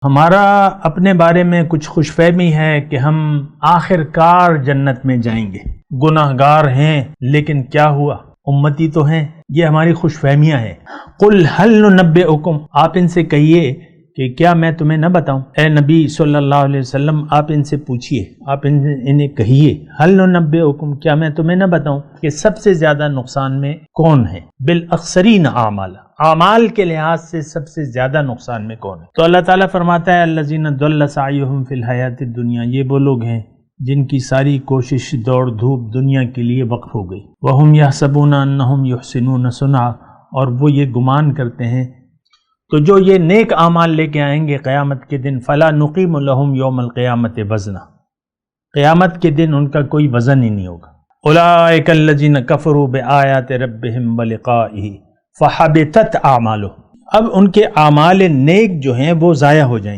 ہمارا اپنے بارے میں کچھ خوش فہمی ہے کہ ہم آخر کار جنت میں جائیں گے، گناہ گار ہیں لیکن کیا ہوا، امتی تو ہیں، یہ ہماری خوش فہمیاں ہیں۔ قل هل ننبئکم، آپ ان سے کہیے کہ کیا میں تمہیں نہ بتاؤں، اے نبی صلی اللہ علیہ وسلم آپ ان سے پوچھئے، آپ انہیں کہیے، هل ننبئکم، کیا میں تمہیں نہ بتاؤں کہ سب سے زیادہ نقصان میں کون ہے، بالاخسرین اعمالا، اعمال کے لحاظ سے سب سے زیادہ نقصان میں کون ہے؟ تو اللہ تعالیٰ فرماتا ہے الذین ضل سعیہم فی الحیات الدنیا، یہ وہ لوگ ہیں جن کی ساری کوشش دوڑ دھوپ دنیا کے لیے وقف ہو گئی، وہم یحسبون انہم یحسنون صنعا، اور وہ یہ گمان کرتے ہیں، تو جو یہ نیک اعمال لے کے آئیں گے قیامت کے دن، فلا نقیم لہم یوم القیامت وزنا، قیامت کے دن ان کا کوئی وزن ہی نہیں ہوگا۔ اولئک الذین کفروا بآیات ربہم ولقائہ فحبطت اعمالہم، اب ان کے اعمال نیک جو ہیں وہ ضائع ہو جائیں گے۔